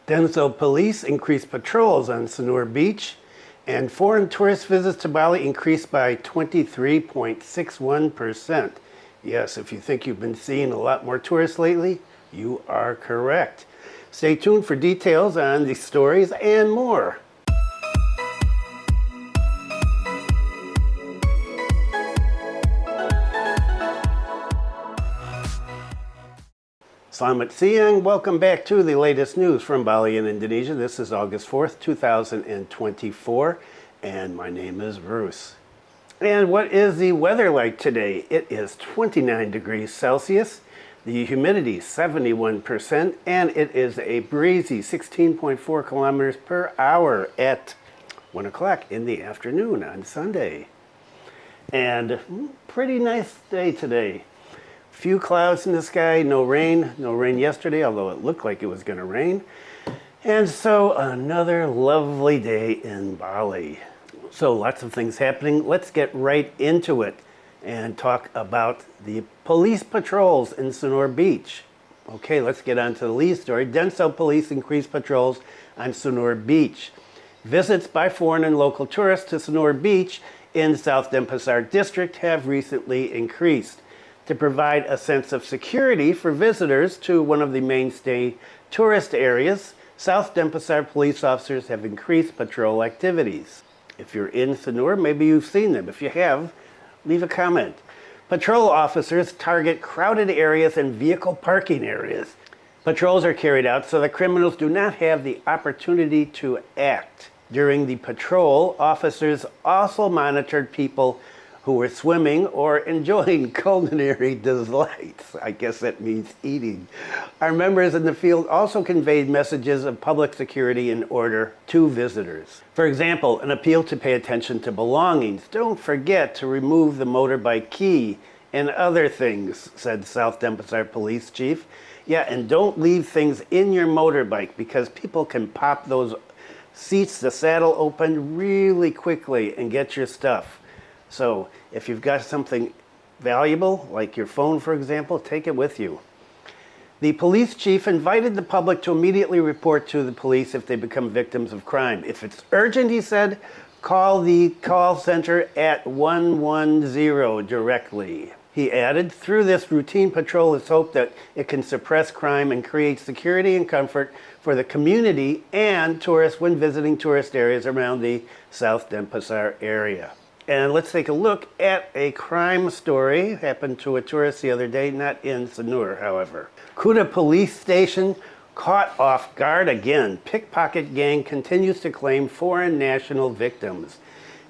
Densel police increased patrols on Sanur Beach, and foreign tourist visits to Bali increased by 23.61%. Yes, if you think you've been seeing a lot more tourists lately, you are correct. Stay tuned for details on these stories and more. Selamat siang. Welcome back to the latest news from Bali in Indonesia. This is August 4th, 2024, and my name is Bruce. And what is the weather like today? It is 29 degrees Celsius, the humidity 71%, and it is a breezy 16.4 kilometers per hour at 1 o'clock in the afternoon on Sunday. And pretty nice day today. Few clouds in the sky, no rain yesterday, although it looked like it was going to rain. And so another lovely day in Bali. So lots of things happening. Let's get right into it and talk about the police patrols in Sanur Beach. Okay, let's get on to the lead story. Densel police increased patrols on Sanur Beach. Visits by foreign and local tourists to Sanur Beach in South Denpasar district have recently increased. To provide a sense of security for visitors to one of the mainstay tourist areas, South Denpasar police officers have increased patrol activities. If you're in Sanur, maybe you've seen them. If you have, leave a comment. Patrol officers target crowded areas and vehicle parking areas. Patrols are carried out so that criminals do not have the opportunity to act. During the patrol, officers also monitored people who were swimming or enjoying culinary delights. I guess that means eating. Our members in the field also conveyed messages of public security and order to visitors. For example, an appeal to pay attention to belongings. Don't forget to remove the motorbike key and other things, said South Denpasar Police Chief. Yeah, and don't leave things in your motorbike because people can pop those seats, the saddle open really quickly and get your stuff. So if you've got something valuable, like your phone, for example, take it with you. The police chief invited the public to immediately report to the police if they become victims of crime. If it's urgent, he said, call the call center at 110 directly. He added, through this routine patrol, it's hoped that it can suppress crime and create security and comfort for the community and tourists when visiting tourist areas around the South Denpasar area. And let's take a look at a crime story. Happened to a tourist the other day, not in Sanur, however. Kuta police station caught off guard again. Pickpocket gang continues to claim foreign national victims.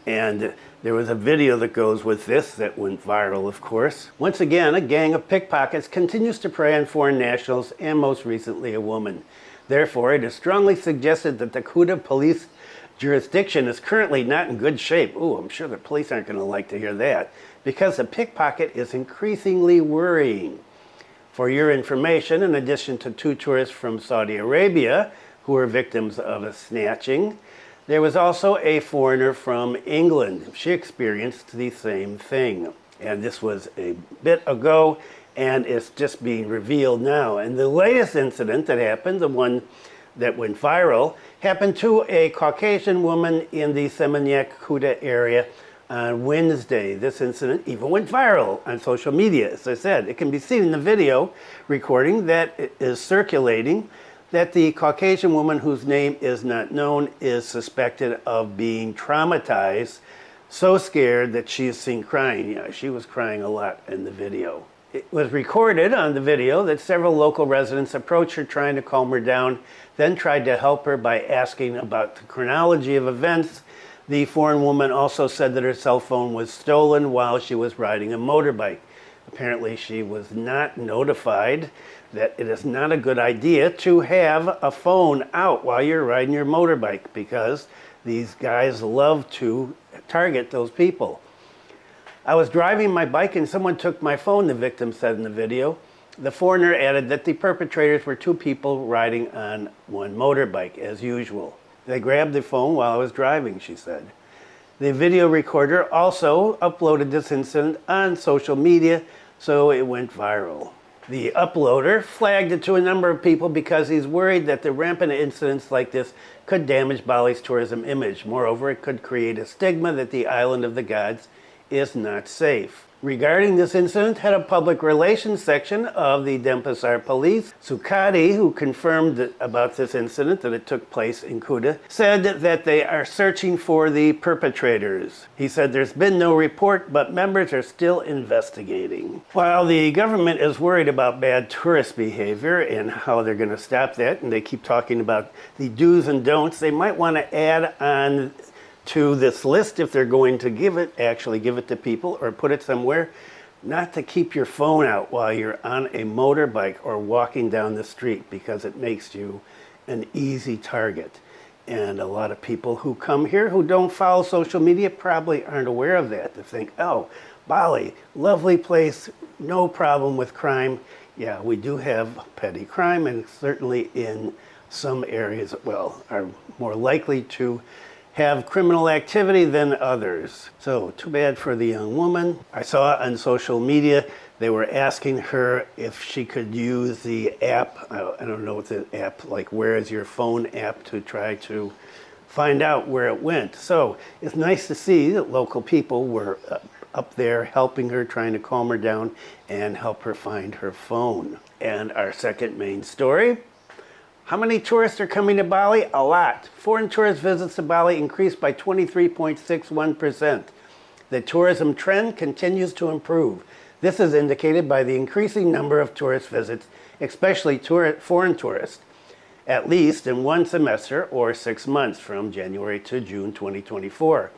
And there was a video that goes with this that went viral, of course. Once again, a gang of pickpockets continues to prey on foreign nationals and most recently a woman. Therefore, it is strongly suggested that the Kuta police jurisdiction is currently not in good shape. Ooh, I'm sure the police aren't going to like to hear that, because the pickpocket is increasingly worrying. For your information, in addition to 2 tourists from Saudi Arabia who were victims of a snatching, there was also a foreigner from England. She experienced the same thing. And this was a bit ago, and it's just being revealed now. And the latest incident that happened, the one that went viral, happened to a Caucasian woman in the Seminyak Kuta area on Wednesday. This incident even went viral on social media. As I said, it can be seen in the video recording that is circulating that the Caucasian woman, whose name is not known, is suspected of being traumatized, so scared that she is seen crying. Yeah, she was crying a lot in the video. It was recorded on the video that several local residents approached her trying to calm her down, then tried to help her by asking about the chronology of events. The foreign woman also said that her cell phone was stolen while she was riding a motorbike. Apparently she was not notified that it is not a good idea to have a phone out while you're riding your motorbike, because these guys love to target those people. I was driving my bike and someone took my phone, the victim said in the video. The foreigner added that the perpetrators were 2 people riding on one motorbike, as usual. They grabbed the phone while I was driving, she said. The video recorder also uploaded this incident on social media, so it went viral. The uploader flagged it to a number of people because he's worried that the rampant incidents like this could damage Bali's tourism image. Moreover, it could create a stigma that the island of the gods is not safe. Regarding this incident, head of public relations section of the Denpasar police, Sukadi, who confirmed about this incident that it took place in Kuta, said that they are searching for the perpetrators. He said there's been no report, but members are still investigating. While the government is worried about bad tourist behavior and how they're going to stop that, and they keep talking about the do's and don'ts, they might want to add on to this list, if they're going to actually give it to people or put it somewhere, not to keep your phone out while you're on a motorbike or walking down the street, because it makes you an easy target. And a lot of people who come here who don't follow social media probably aren't aware of that. They think, oh, Bali, lovely place, no problem with crime. Yeah, we do have petty crime, and certainly in some areas, are more likely to have criminal activity than others. So too bad for the young woman. I saw on social media they were asking her if she could use the app. I don't know what the app, like Where Is Your Phone app, to try to find out where it went. So it's nice to see that local people were up there helping her, trying to calm her down and help her find her phone. And our second main story: how many tourists are coming to Bali? A lot. Foreign tourist visits to Bali increased by 23.61%. The tourism trend continues to improve. This is indicated by the increasing number of tourist visits, especially foreign tourists, at least in one semester or 6 months from January to June 2024.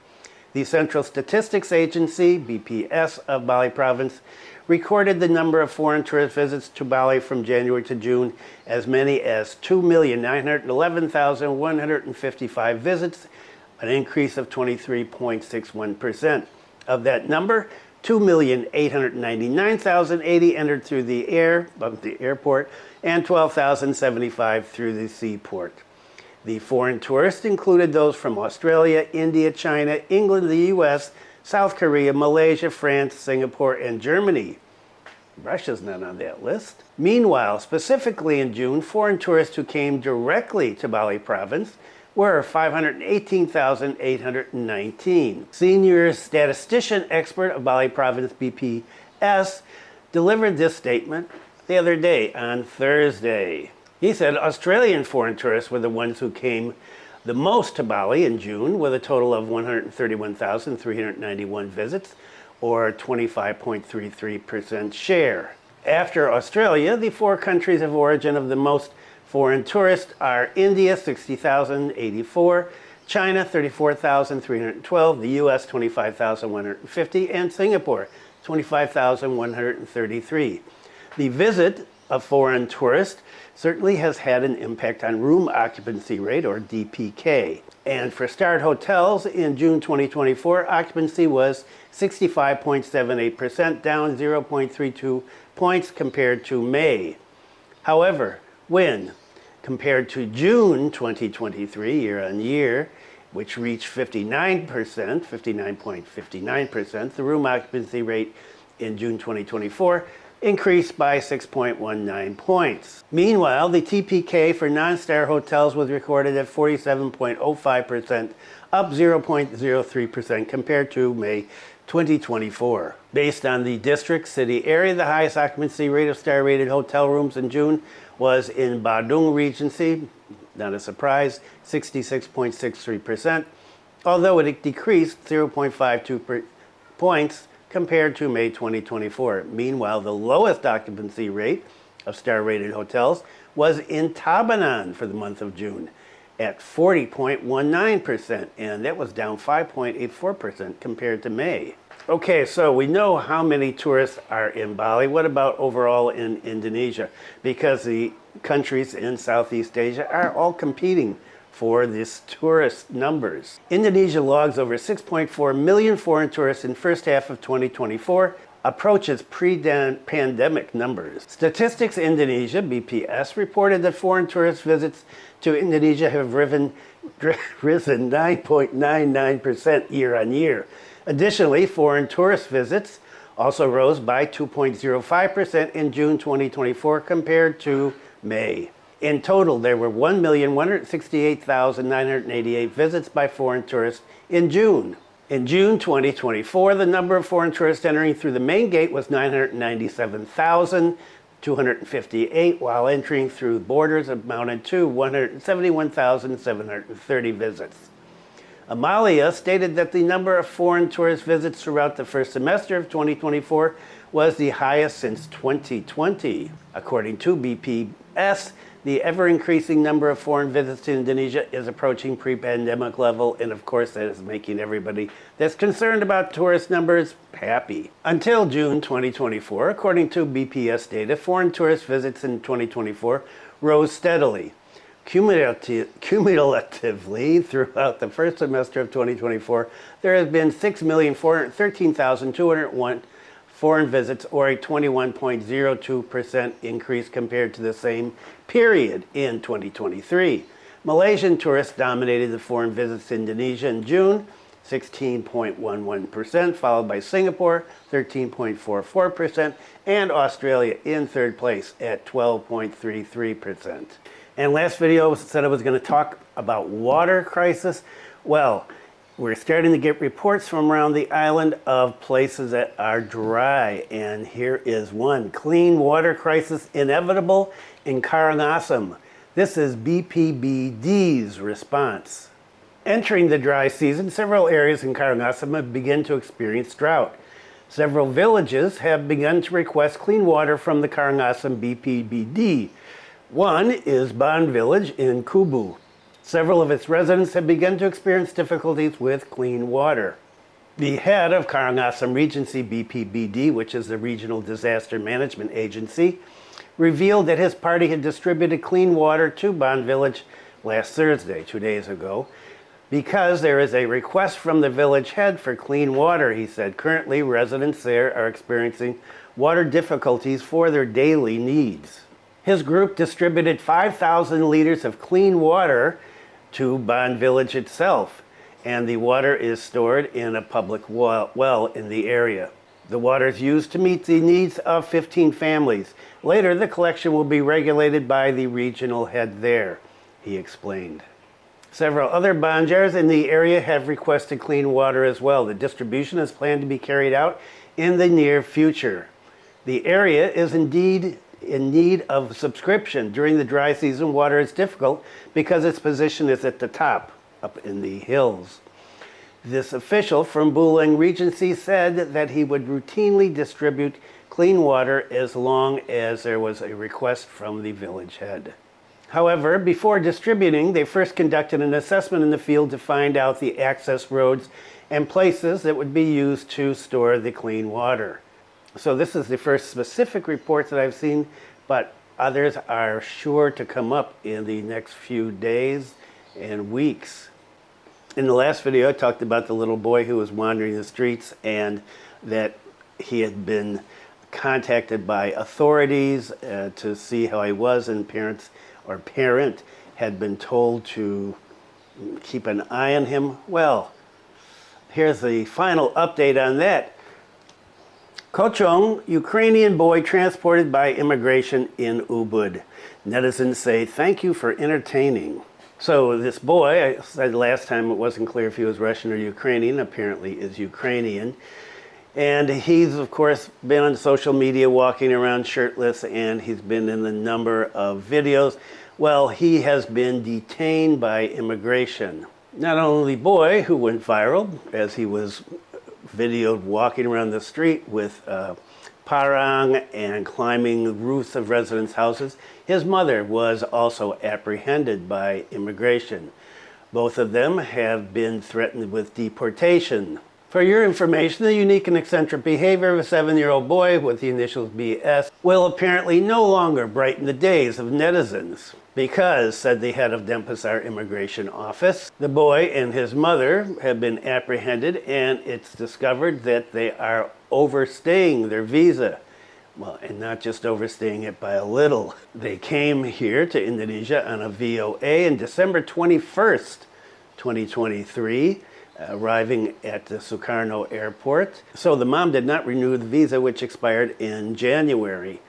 The Central Statistics Agency, BPS, of Bali Province recorded the number of foreign tourist visits to Bali from January to June as many as 2,911,155 visits, an increase of 23.61%. Of that number, 2,899,080 entered through the airport, and 12,075 through the seaport. The foreign tourists included those from Australia, India, China, England, the US, South Korea, Malaysia, France, Singapore, and Germany. Russia's not on that list. Meanwhile, specifically in June, foreign tourists who came directly to Bali Province were 518,819. Senior statistician expert of Bali Province BPS delivered this statement the other day, on Thursday. He said Australian foreign tourists were the ones who came the most to Bali in June, with a total of 131,391 visits, or 25.33% share. After Australia, the four countries of origin of the most foreign tourists are India, 60,084, China, 34,312, the US, 25,150, and Singapore, 25,133. The visit of foreign tourists certainly has had an impact on room occupancy rate, or DPK. And for starred hotels in June 2024, occupancy was 65.78%, down 0.32 points compared to May. However, when compared to June 2023, year on year, which reached 59.59%, the room occupancy rate in June 2024 increased by 6.19 points. Meanwhile, the TPK for non-star hotels was recorded at 47.05%, up 0.03% compared to May 2024. Based on the district city area, the highest occupancy rate of star-rated hotel rooms in June was in Badung Regency, not a surprise, 66.63%, although it decreased 0.52 points compared to May 2024. Meanwhile, the lowest occupancy rate of star-rated hotels was in Tabanan for the month of June at 40.19%, and that was down 5.84% compared to May. Okay, so we know how many tourists are in Bali. What about overall in Indonesia? Because the countries in Southeast Asia are all competing for this tourist numbers. Indonesia logs over 6.4 million foreign tourists in first half of 2024, approaches pre-pandemic numbers. Statistics Indonesia, BPS, reported that foreign tourist visits to Indonesia have risen 9.99% year on year. Additionally, foreign tourist visits also rose by 2.05% in June 2024 compared to May. In total, there were 1,168,988 visits by foreign tourists in June. In June 2024, the number of foreign tourists entering through the main gate was 997,258, while entering through borders amounted to 171,730 visits. Amalia stated that the number of foreign tourist visits throughout the first semester of 2024 was the highest since 2020. According to BPS, the ever-increasing number of foreign visits to Indonesia is approaching pre-pandemic level, and of course that is making everybody that's concerned about tourist numbers happy. Until June 2024, according to BPS data, foreign tourist visits in 2024 rose steadily. Cumulatively, throughout the first semester of 2024, there has been 6,413,201 foreign visits, or a 21.02% increase compared to the same period in 2023. Malaysian tourists dominated the foreign visits to Indonesia in June, 16.11%, followed by Singapore, 13.44%, and Australia in third place at 12.33%. And last video said I was going to talk about water crisis. Well, we're starting to get reports from around the island of places that are dry. And here is one. Clean water crisis inevitable in Karangasem. This is BPBD's response. Entering the dry season, several areas in Karangasem have begun to experience drought. Several villages have begun to request clean water from the Karangasem BPBD. One is Ban Village in Ubud. Several of its residents have begun to experience difficulties with clean water. The head of Karangasem Regency BPBD, which is the Regional Disaster Management Agency, revealed that his party had distributed clean water to Ban Village last Thursday, 2 days ago, because there is a request from the village head for clean water, he said. Currently, residents there are experiencing water difficulties for their daily needs. His group distributed 5,000 liters of clean water to Ban Village itself, and the water is stored in a public well in the area. The water is used to meet the needs of 15 families. Later, the collection will be regulated by the regional head there, he explained. Several other banjars in the area have requested clean water as well. The distribution is planned to be carried out in the near future. The area is indeed in need of subscription. During the dry season, water is difficult because its position is at the top, up in the hills. This official from Bulang Regency said that he would routinely distribute clean water as long as there was a request from the village head. However, before distributing, they first conducted an assessment in the field to find out the access roads and places that would be used to store the clean water. So this is the first specific report that I've seen, but others are sure to come up in the next few days and weeks. In the last video, I talked about the little boy who was wandering the streets and that he had been contacted by authorities to see how he was, and parent had been told to keep an eye on him. Well, here's the final update on that. Kocong, Ukrainian boy transported by immigration in Ubud. Netizens say, thank you for entertaining. So this boy, I said last time it wasn't clear if he was Russian or Ukrainian, apparently is Ukrainian. And he's, of course, been on social media walking around shirtless, and he's been in a number of videos. Well, he has been detained by immigration. Not only the boy who went viral as he was videoed walking around the street with parang and climbing the roofs of residents' houses, his mother was also apprehended by immigration. Both of them have been threatened with deportation. For your information, the unique and eccentric behavior of a 7-year-old boy with the initials BS will apparently no longer brighten the days of netizens. Because, said the head of Denpasar Immigration Office, the boy and his mother have been apprehended, and it's discovered that they are overstaying their visa. Well, and not just overstaying it by a little. They came here to Indonesia on a VOA on December 21st, 2023. arriving at the Sukarno airport. So the mom did not renew the visa, which expired in January.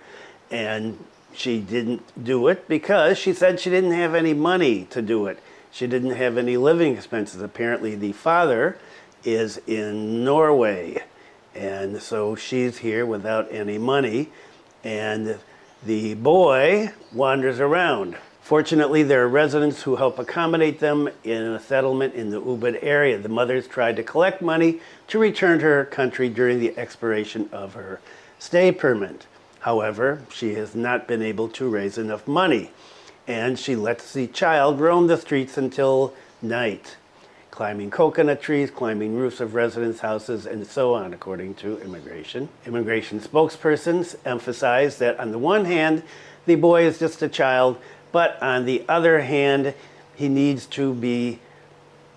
And she didn't do it because she said she didn't have any money to do it. She didn't have any living expenses. Apparently the father is in Norway. And so she's here without any money. And the boy wanders around. Fortunately, there are residents who help accommodate them in a settlement in the Ubud area. The mother's tried to collect money to return to her country during the expiration of her stay permit. However, she has not been able to raise enough money, and she lets the child roam the streets until night, climbing coconut trees, climbing roofs of residents' houses, and so on, according to immigration. Immigration spokespersons emphasize that on the one hand, the boy is just a child, but on the other hand, he needs to be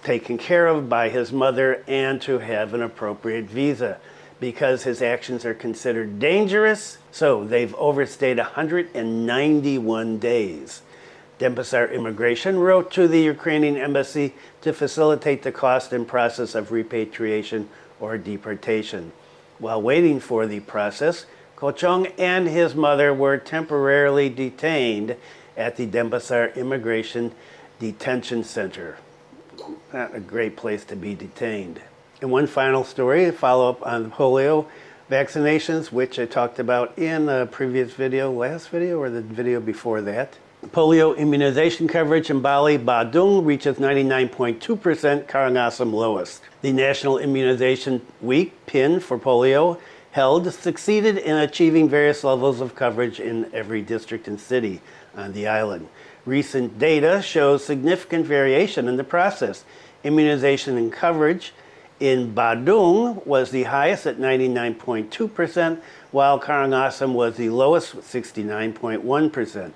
taken care of by his mother and to have an appropriate visa because his actions are considered dangerous. So they've overstayed 191 days. Denpasar Immigration wrote to the Ukrainian embassy to facilitate the cost and process of repatriation or deportation. While waiting for the process, Kocong and his mother were temporarily detained at the Denpasar Immigration Detention Center. Not a great place to be detained. And one final story, a follow-up on the polio vaccinations, which I talked about in a previous video, last video, or the video before that. Polio immunization coverage in Bali, Badung reaches 99.2%, Karangasem lowest. The National Immunization Week, PIN for polio, held succeeded in achieving various levels of coverage in every district and city on the island. Recent data shows significant variation in the process. Immunization and coverage in Badung was the highest at 99.2%, while Karangasem was the lowest with 69.1%.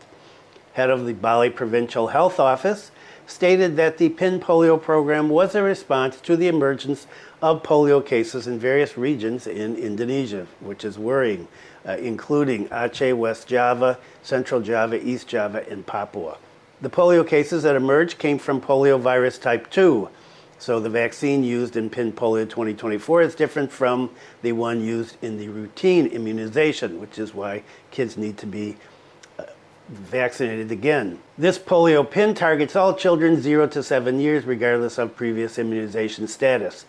Head of the Bali Provincial Health Office stated that the PIN polio program was a response to the emergence of polio cases in various regions in Indonesia, which is worrying, including Aceh, West Java, Central Java, East Java, and Papua. The polio cases that emerged came from poliovirus type 2. So the vaccine used in PIN polio 2024 is different from the one used in the routine immunization, which is why kids need to be vaccinated again. This polio PIN targets all children 0 to 7 years, regardless of previous immunization status.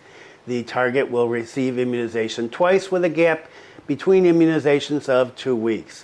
The target will receive immunization twice with a gap between immunizations of 2 weeks.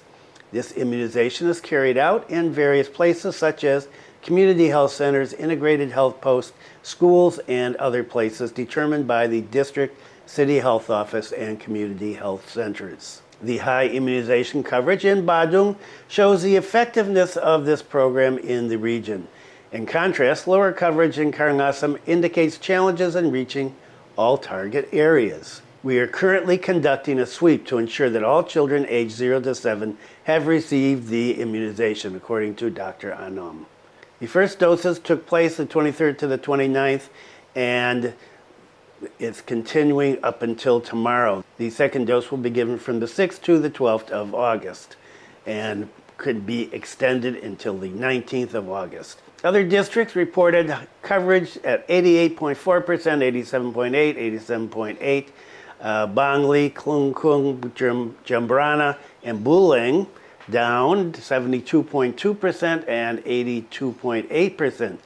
This immunization is carried out in various places such as community health centers, integrated health posts, schools, and other places determined by the district, city health office, and community health centers. The high immunization coverage in Badung shows the effectiveness of this program in the region. In contrast, lower coverage in Karangasem indicates challenges in reaching all target areas. We are currently conducting a sweep to ensure that all children aged 0 to 7 have received the immunization, according to Dr. Anom. The first doses took place the 23rd to the 29th, and it's continuing up until tomorrow. The second dose will be given from the 6th to the 12th of August and could be extended until the 19th of August. Other districts reported coverage at 88.4%, 87.8%, 87.8%. Bangli, Klungkung, Jambrana, and Buleng down 72.2% and 82.8%.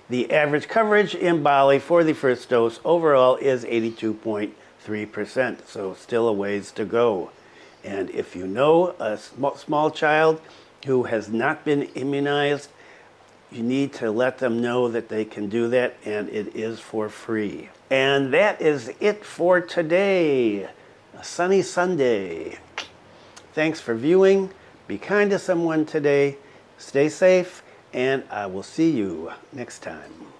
The average coverage in Bali for the first dose overall is 82.3%, so still a ways to go. And if you know a small child who has not been immunized, you need to let them know that they can do that, and it is for free. And that is it for today. A sunny Sunday. Thanks for viewing. Be kind to someone today. Stay safe, and I will see you next time.